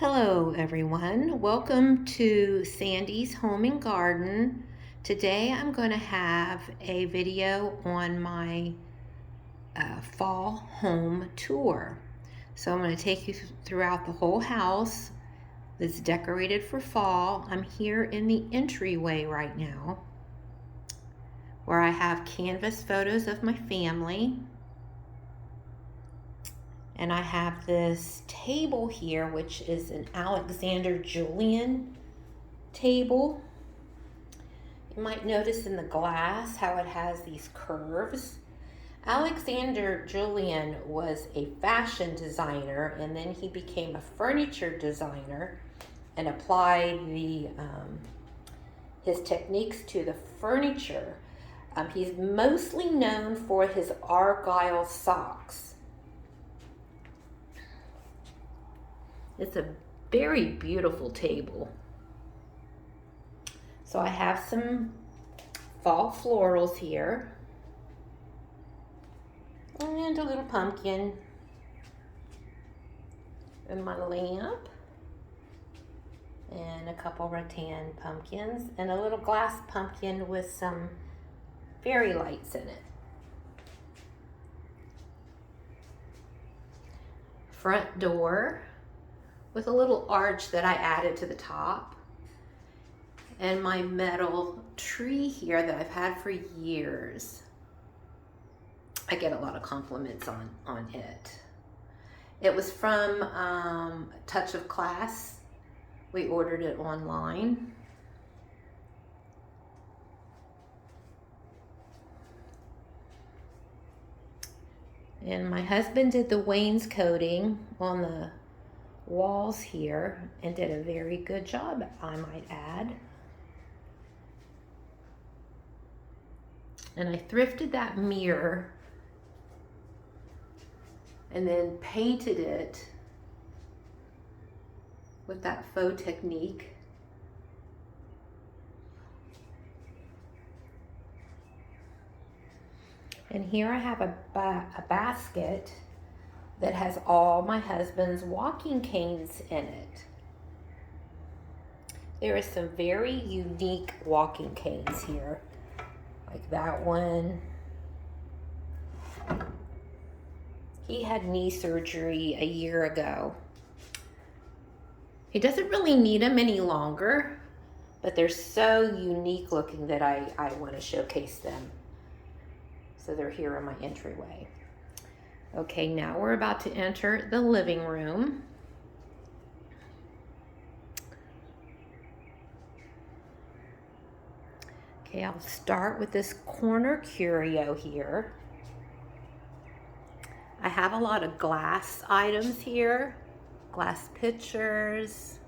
Hello everyone, welcome to Sandy's Home and Garden. Today I'm going to have a video on my fall home tour. So I'm going to take you throughout the whole house that's decorated for fall. I'm here in the entryway right now where I have canvas photos of my family. And I have this table here, which is an Alexander Julian table. You might notice in the glass how it has these curves. Alexander Julian was a fashion designer, and then he became a furniture designer and applied his techniques to the furniture. He's mostly known for his argyle socks. It's a very beautiful table. So I have some fall florals here. And a little pumpkin. And my lamp. And a couple rattan pumpkins. And a little glass pumpkin with some fairy lights in it. Front door with a little arch that I added to the top. And my metal tree here that I've had for years. I get a lot of compliments on it. It was from Touch of Class. We ordered it online. And my husband did the wainscoting on the walls here and did a very good job, I might add. And I thrifted that mirror and then painted it with that faux technique. And here I have a basket that has all my husband's walking canes in it. There are some very unique walking canes here, like that one. He had knee surgery a year ago. He doesn't really need them any longer, but they're so unique looking that I want to showcase them. So they're here in my entryway. Okay, now we're about to enter the living room. Okay, I'll start with this corner curio here. I have a lot of glass items here, glass pitchers.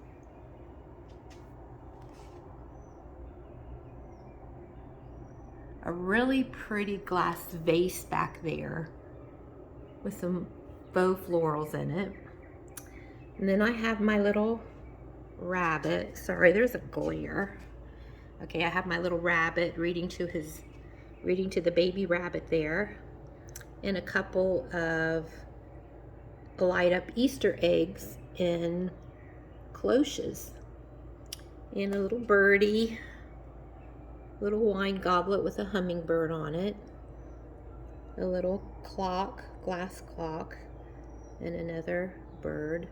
A really pretty glass vase back there with some faux florals in it. And then I have my little rabbit. Sorry, there's a glare. Okay, I have my little rabbit reading to the baby rabbit there. And a couple of light up Easter eggs in cloches. And a little birdie, little wine goblet with a hummingbird on it. A little clock, glass clock, and another bird,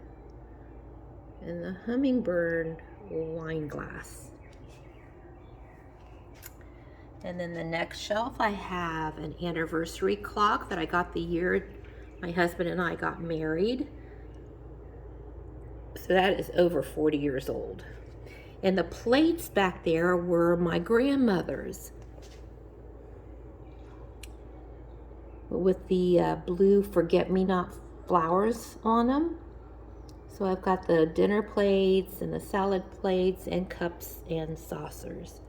and the hummingbird wine glass. And then the next shelf I have an anniversary clock that I got the year my husband and I got married. So that is over 40 years old. And the plates back there were my grandmother's, with the blue forget-me-not flowers on them. So I've got the dinner plates and the salad plates and cups and saucers.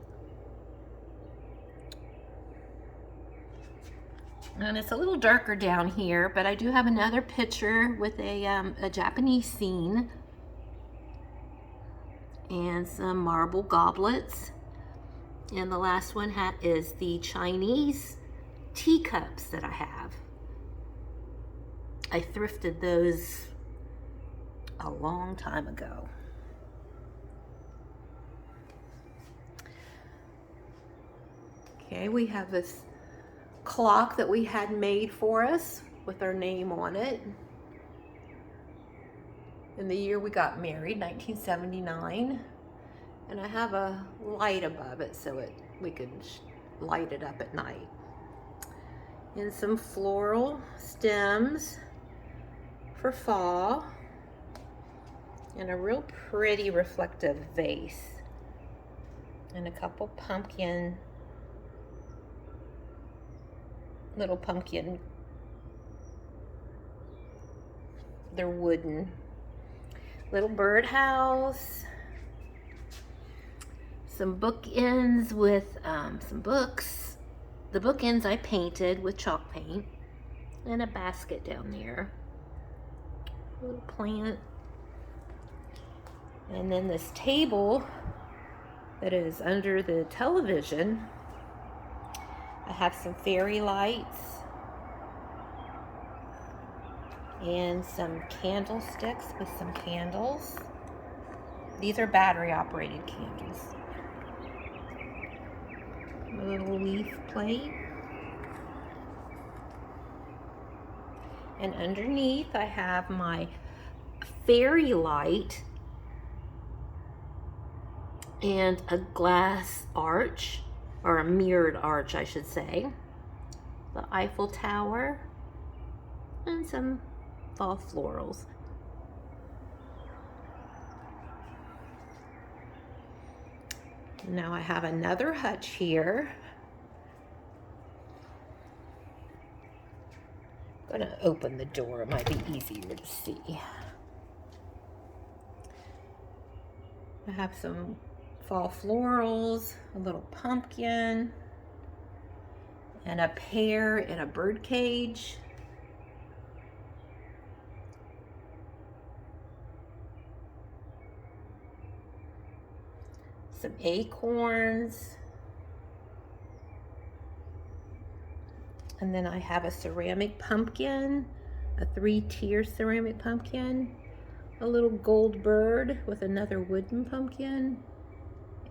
And it's a little darker down here, but I do have another picture with a Japanese scene and some marble goblets. And the last one is the Chinese teacups that I have. I thrifted those a long time ago. Okay, we have this clock that we had made for us with our name on it. In the year we got married, 1979. And I have a light above it so we could light it up at night. And some floral stems for fall. And a real pretty reflective vase. And a couple little pumpkin. They're wooden. Little birdhouse. Some bookends with some books. The bookends I painted with chalk paint. And a basket down there. A little plant. And then this table that is under the television. I have some fairy lights. And some candlesticks with some candles. These are battery operated candles. A little leaf plate. And underneath I have my fairy light and a glass arch, or a mirrored arch I should say. The Eiffel Tower and some fall florals. Now I have another hutch here. I'm gonna open the door, it might be easier to see. I have some fall florals, a little pumpkin, and a pear in a bird cage. Some acorns. And then I have a ceramic pumpkin, a 3-tier ceramic pumpkin, a little gold bird with another wooden pumpkin,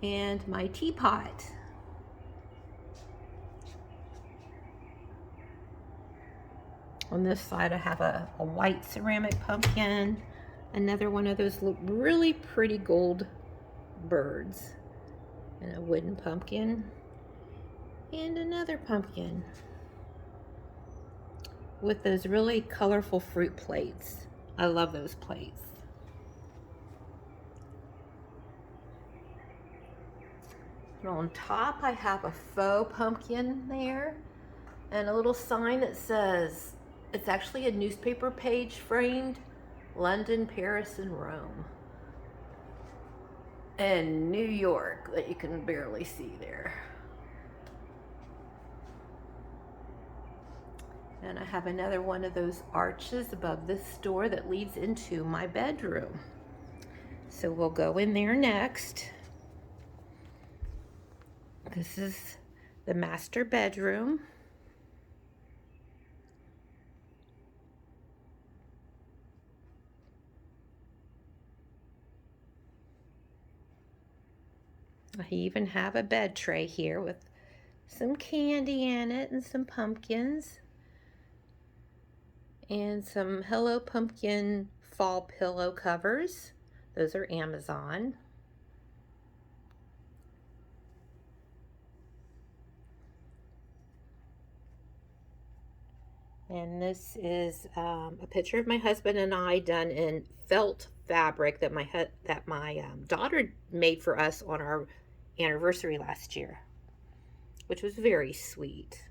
and my teapot. On this side I have a white ceramic pumpkin, another one of those really pretty gold birds, and a wooden pumpkin, and another pumpkin with those really colorful fruit plates. I love those plates. And on top I have a faux pumpkin there and a little sign that says, it's actually a newspaper page framed, London, Paris, and Rome. And New York that you can barely see there. And I have another one of those arches above this door that leads into my bedroom. So we'll go in there next. This is the master bedroom. I even have a bed tray here with some candy in it and some pumpkins. And some Hello Pumpkin fall pillow covers. Those are Amazon. And this is a picture of my husband and I done in felt fabric that my daughter made for us on our anniversary last year, which was very sweet.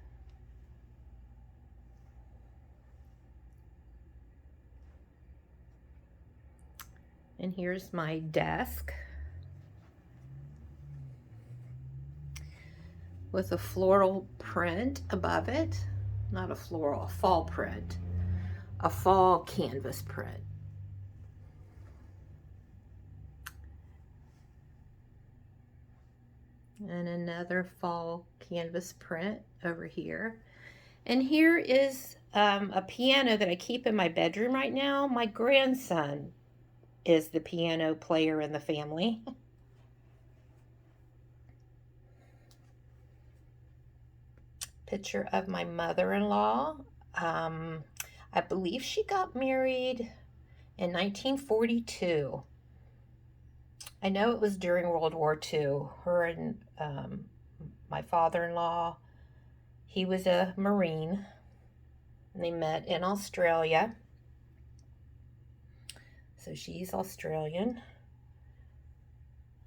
And here's my desk with a floral print above it. Not a floral, a fall print. A fall canvas print. And another fall canvas print over here. And here is a piano that I keep in my bedroom right now. My grandson is the piano player in the family. Picture of my mother-in-law. I believe she got married in 1942. I know it was during World War II. Her and my father-in-law, he was a Marine, and they met in Australia. So she's Australian.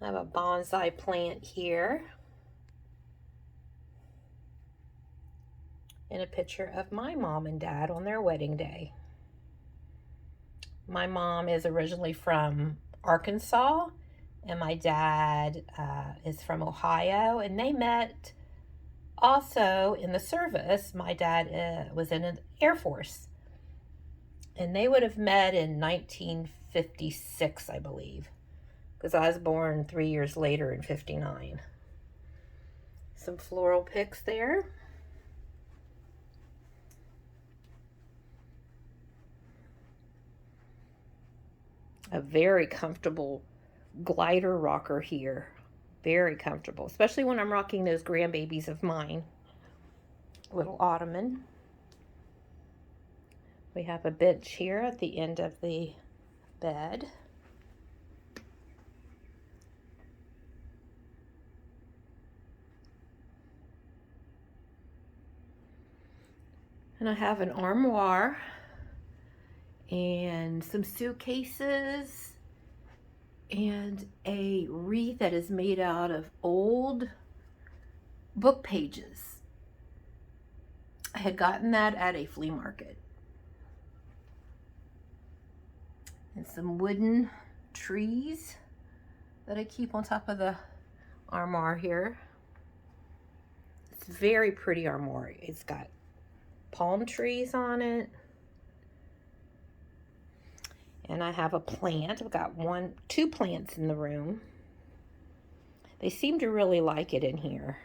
I have a bonsai plant here. And a picture of my mom and dad on their wedding day. My mom is originally from Arkansas, and my dad is from Ohio, and they met also in the service. My dad was in an Air Force, and they would have met in 1956, I believe, because I was born 3 years later in 59. Some floral pics there. A very comfortable glider rocker here. Very comfortable, especially when I'm rocking those grandbabies of mine. Little ottoman. We have a bench here at the end of the bed. And I have an armoire and some suitcases and a wreath that is made out of old book pages. I had gotten that at a flea market. And some wooden trees that I keep on top of the armoire here. It's a very pretty armoire. It's got palm trees on it. And I have a plant. I've got two plants in the room. They seem to really like it in here.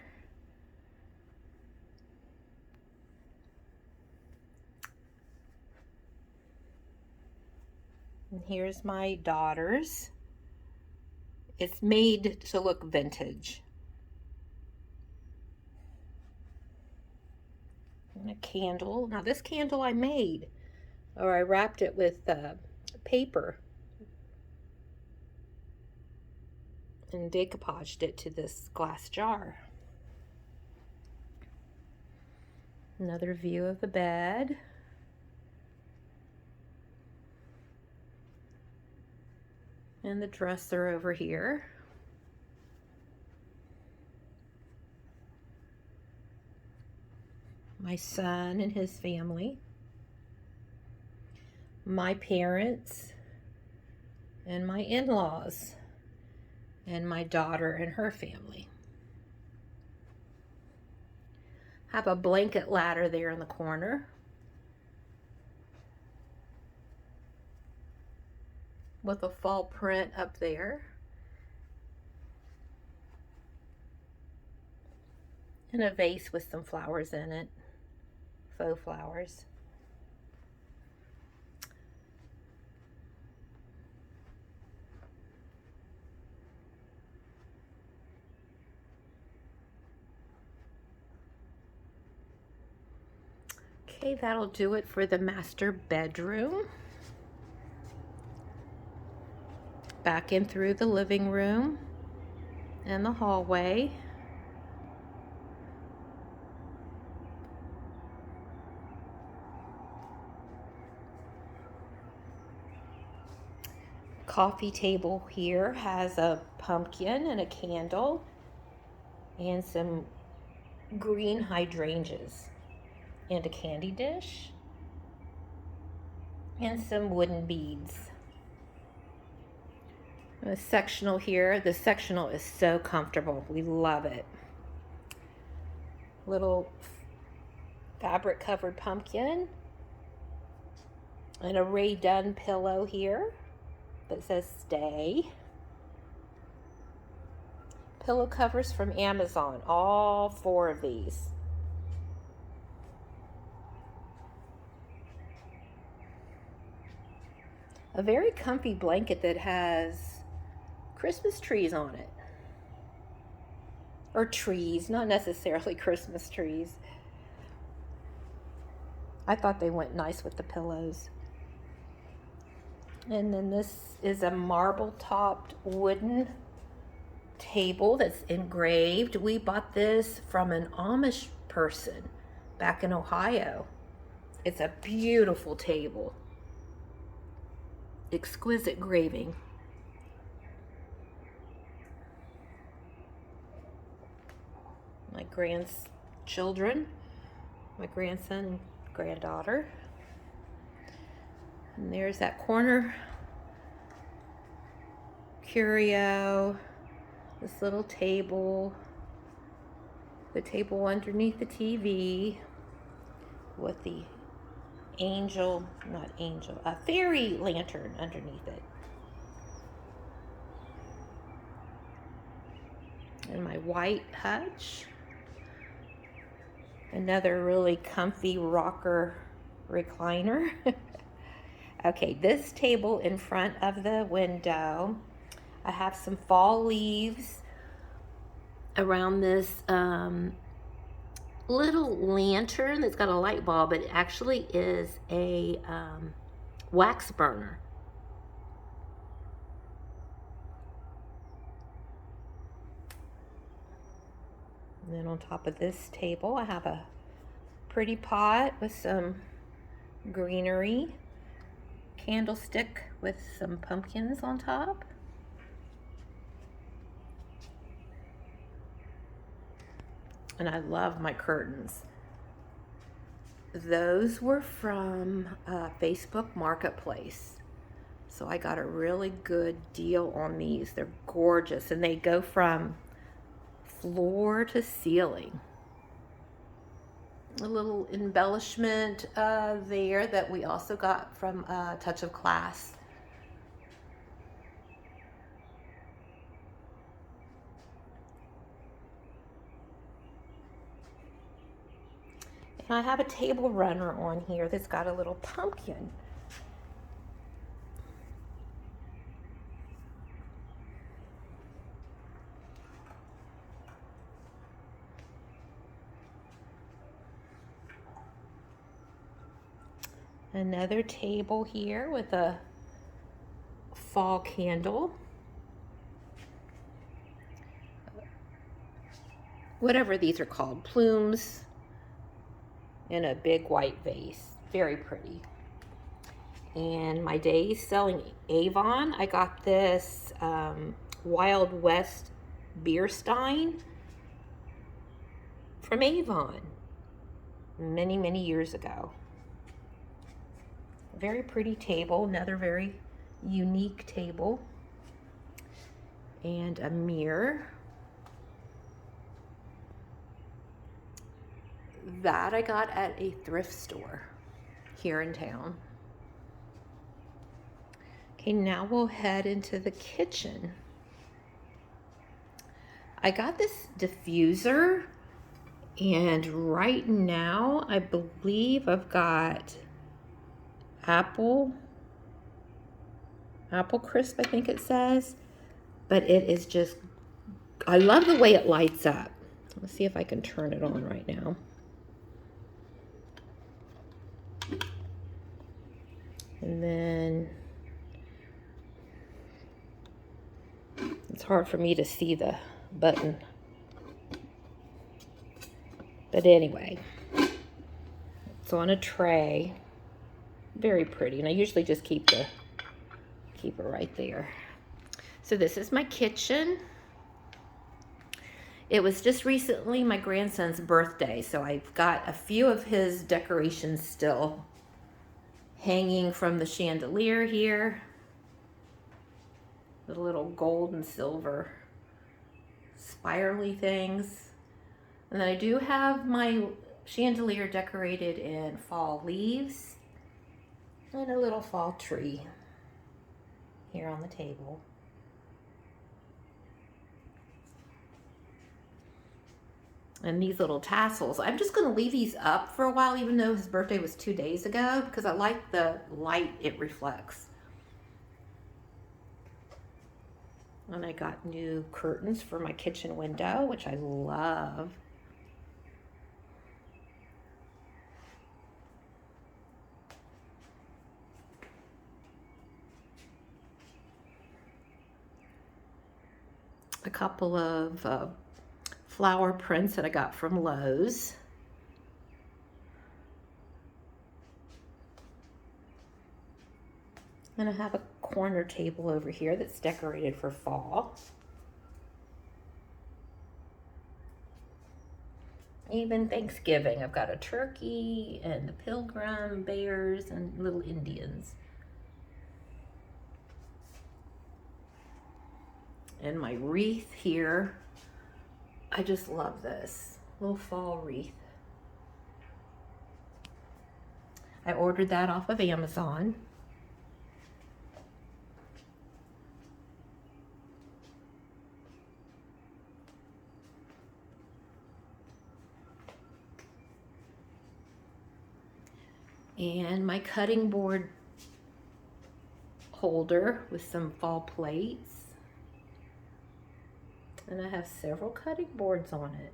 And here's my daughter's. It's made to look vintage. And a candle. Now this candle I made, or I wrapped it with paper and decoupaged it to this glass jar. Another view of the bed. And the dresser over here. My son and his family. My parents and my in-laws. And my daughter and her family. Have a blanket ladder there in the corner. With a fall print up there. And a vase with some flowers in it. Faux flowers. Okay, that'll do it for the master bedroom. Back in through the living room and the hallway. Coffee table here has a pumpkin and a candle and some green hydrangeas and a candy dish and some wooden beads. A sectional here. The sectional is so comfortable. We love it. Little fabric covered pumpkin and a Ray Dunn pillow here that says stay. Pillow covers from Amazon, all 4 of these. a very comfy blanket that has Christmas trees on it. Or trees, not necessarily Christmas trees. I thought they went nice with the pillows. And then this is a marble-topped wooden table that's engraved. We bought this from an Amish person back in Ohio. It's a beautiful table. Exquisite engraving. My grandchildren, my grandson and granddaughter. And there's that corner curio, this little table, the table underneath the TV with the a fairy lantern underneath it. And my white hutch. Another really comfy rocker recliner. Okay, this table in front of the window, I have some fall leaves around this little lantern that's got a light bulb, but it actually is a wax burner. And then on top of this table, I have a pretty pot with some greenery, candlestick with some pumpkins on top. And I love my curtains. Those were from Facebook Marketplace. So I got a really good deal on these. They're gorgeous, and they go from floor to ceiling. A little embellishment there that we also got from Touch of Class. And I have a table runner on here that's got a little pumpkin. Another table here with a fall candle. Whatever these are called, plumes in a big white vase. Very pretty. And my days selling Avon, I got this Wild West beer stein from Avon many, many years ago. Very pretty table, another very unique table. And a mirror. That I got at a thrift store here in town. Okay, now we'll head into the kitchen. I got this diffuser, and right now I believe I've got apple crisp, I think it says, but it is just, I love the way it lights up. Let's see if I can turn it on right now. And then it's hard for me to see the button. But anyway, it's on a tray. Very pretty. And I usually just keep it right there. So this is my kitchen. It was just recently my grandson's birthday, so I've got a few of his decorations still hanging from the chandelier here. The little gold and silver spirally things. And then I do have my chandelier decorated in fall leaves and a little fall tree here on the table. And these little tassels, I'm just going to leave these up for a while, even though his birthday was 2 days ago, because I like the light it reflects. And I got new curtains for my kitchen window, which I love. A couple of flower prints that I got from Lowe's. And I have a corner table over here that's decorated for fall. Even Thanksgiving, I've got a turkey and the pilgrim bears and little Indians. And my wreath here, I just love this little fall wreath. I ordered that off of Amazon. And my cutting board holder with some fall plates. And I have several cutting boards on it.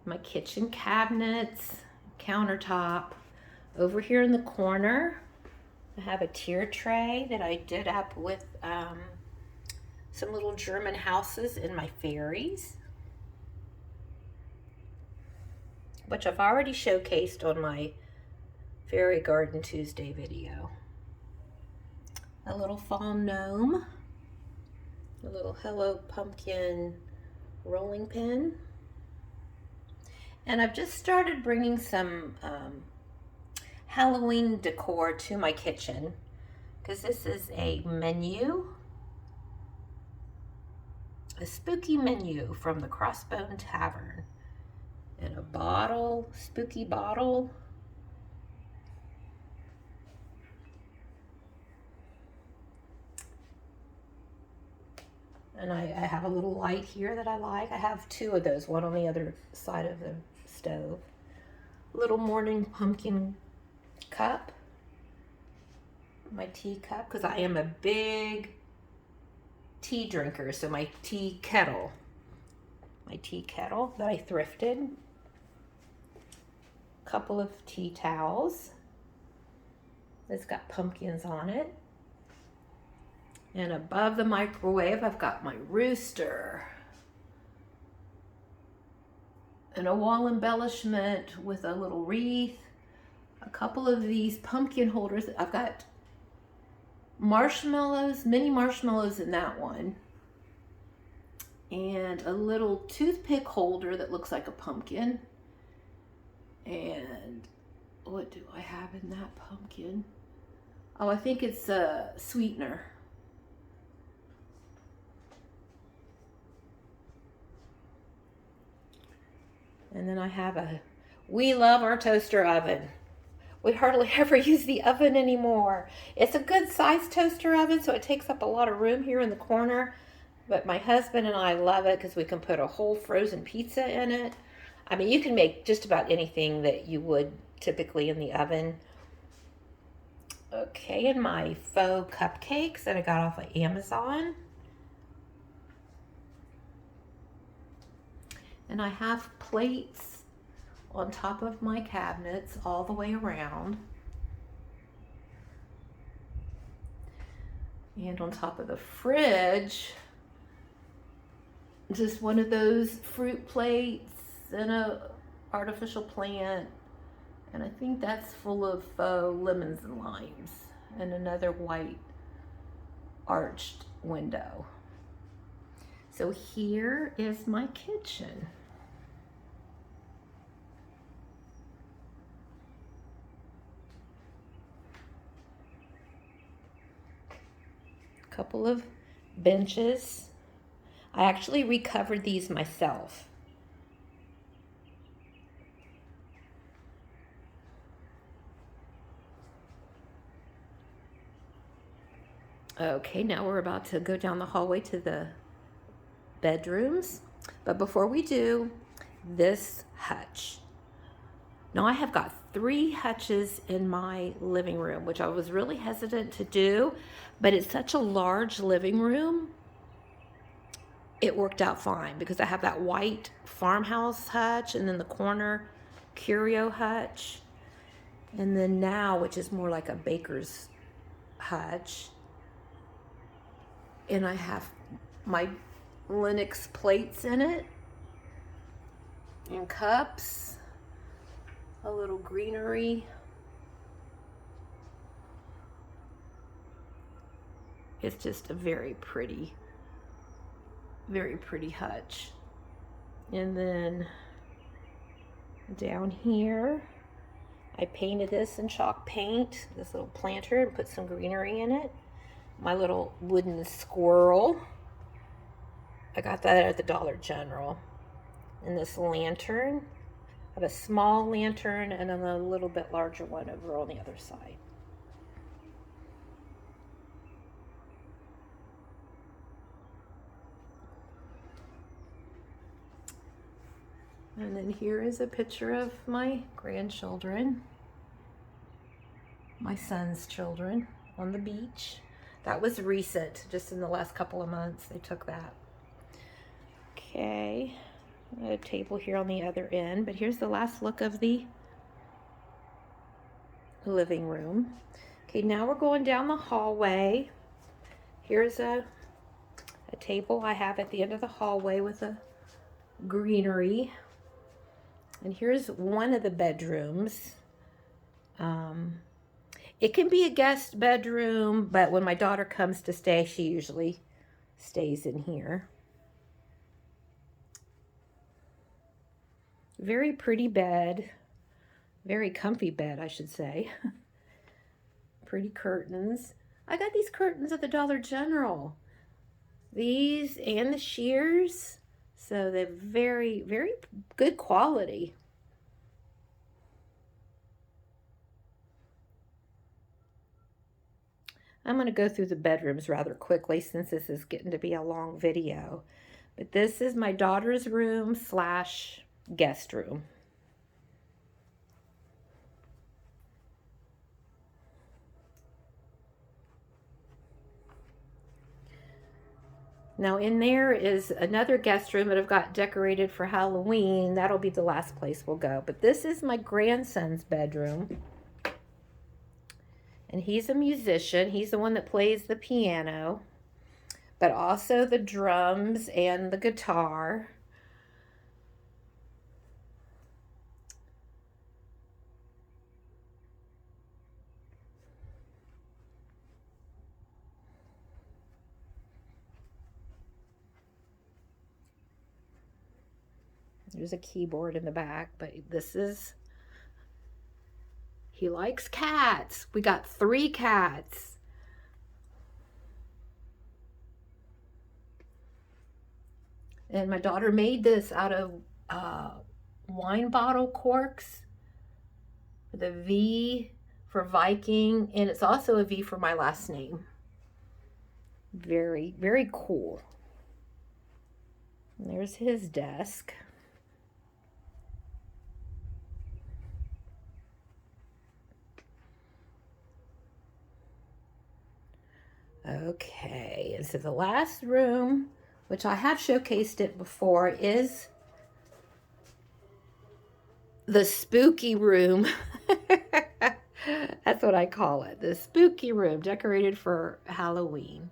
My kitchen cabinets, countertop. Over here in the corner, I have a tier tray that I did up with some little German houses in my fairies, which I've already showcased on my Fairy Garden Tuesday video. A little fall gnome, a little Hello Pumpkin rolling pin. And I've just started bringing some Halloween decor to my kitchen, because this is a menu, a spooky menu from the Crossbone Tavern, and a bottle, spooky bottle. And I have a little light here that I like. I have two of those, one on the other side of the stove. Little morning pumpkin cup, my tea cup, because I am a big tea drinker. So my tea kettle that I thrifted. A couple of tea towels. It's got pumpkins on it. And above the microwave, I've got my rooster. And a wall embellishment with a little wreath. A couple of these pumpkin holders. I've got marshmallows, mini marshmallows in that one. And a little toothpick holder that looks like a pumpkin. And what do I have in that pumpkin? Oh, I think it's a sweetener. And then I have we love our toaster oven. We hardly ever use the oven anymore. It's a good sized toaster oven, so it takes up a lot of room here in the corner. But my husband and I love it because we can put a whole frozen pizza in it. I mean, you can make just about anything that you would typically in the oven. Okay, and my faux cupcakes that I got off of Amazon. And I have plates on top of my cabinets all the way around. And on top of the fridge, just one of those fruit plates and a artificial plant. And I think that's full of lemons and limes, and another white arched window. So here is my kitchen. Couple of benches. I actually recovered these myself. Okay, now we're about to go down the hallway to the bedrooms. But before we do, this hutch. Now I have got 3 hutches in my living room, which I was really hesitant to do, but it's such a large living room. It worked out fine because I have that white farmhouse hutch and then the corner curio hutch. And then now, which is more like a baker's hutch. And I have my Linux plates in it and cups. A little greenery. It's just a very pretty hutch. And then down here, I painted this in chalk paint, this little planter, and put some greenery in it. My little wooden squirrel. I got that at the Dollar General. And this lantern. I have a small lantern and then a little bit larger one over on the other side. And then here is a picture of my grandchildren, my son's children on the beach. That was recent, just in the last couple of months they took that. Okay. A table here on the other end, but here's the last look of the living room. Okay, now we're going down the hallway. Here's a table I have at the end of the hallway with a greenery. And here's one of the bedrooms. It can be a guest bedroom, but when my daughter comes to stay, she usually stays in here. Very pretty bed, very comfy bed, I should say. Pretty curtains. I got these curtains at the Dollar General. These and the shears, so they're very good quality. I'm going to go through the bedrooms rather quickly since this is getting to be a long video. But this is my daughter's room / guest room. Now in there is another guest room that I've got decorated for Halloween. That'll be the last place we'll go. But this is my grandson's bedroom. And he's a musician. He's the one that plays the piano, but also the drums and the guitar. There's a keyboard in the back, but this is, he likes cats. We got 3 cats. And my daughter made this out of wine bottle corks with a V for Viking, and it's also a V for my last name. Very cool. And there's his desk. Okay, and so the last room, which I have showcased it before, is the spooky room. That's what I call it, the spooky room, decorated for Halloween.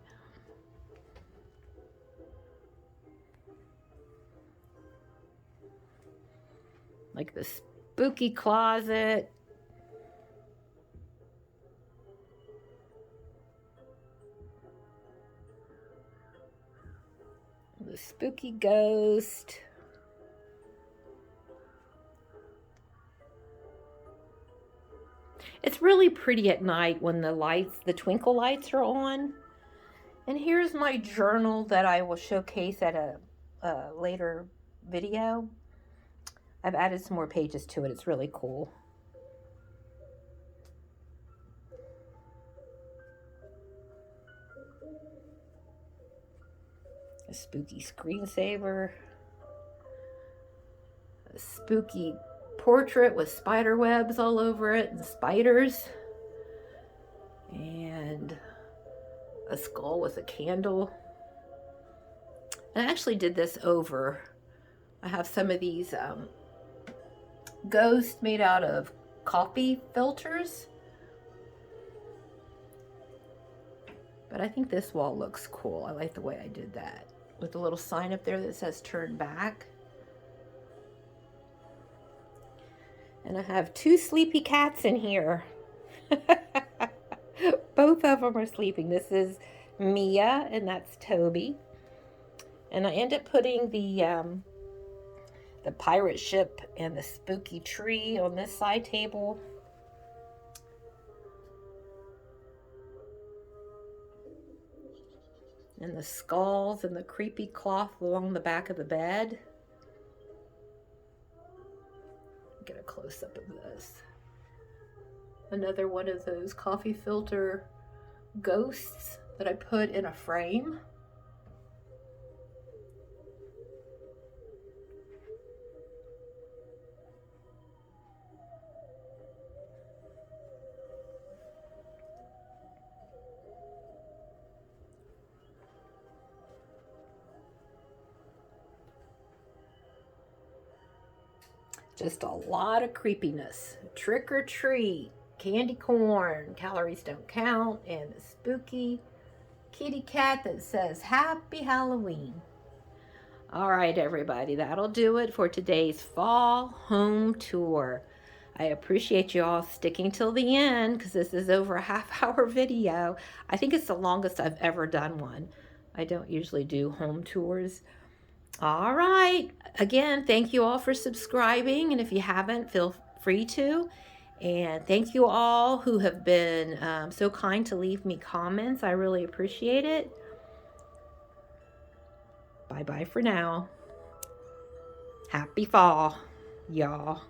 Like the spooky closet. The spooky ghost. It's really pretty at night when the lights, the twinkle lights are on. And here's my journal that I will showcase at a later video. I've added some more pages to it. It's really cool. A spooky screensaver. A spooky portrait with spider webs all over it and spiders. And a skull with a candle. And I actually did this over. I have some of these ghosts made out of coffee filters. But I think this wall looks cool. I like the way I did that. With a little sign up there that says turn back. And I have two sleepy cats in here. Both of them are sleeping. This is Mia and that's Toby. And I end up putting the pirate ship and the spooky tree on this side table. And the skulls and the creepy cloth along the back of the bed. Get a close-up of this. Another one of those coffee filter ghosts that I put in a frame. Just a lot of creepiness. Trick or treat, candy corn, calories don't count, and a spooky kitty cat that says Happy Halloween. All right, everybody, that'll do it for today's fall home tour. I appreciate you all sticking till the end because this is over a half-hour video. I think it's the longest I've ever done one. I don't usually do home tours. All right. Again, thank you all for subscribing. And if you haven't, feel free to. And thank you all who have been so kind to leave me comments. I really appreciate it. Bye-bye for now. Happy fall, y'all.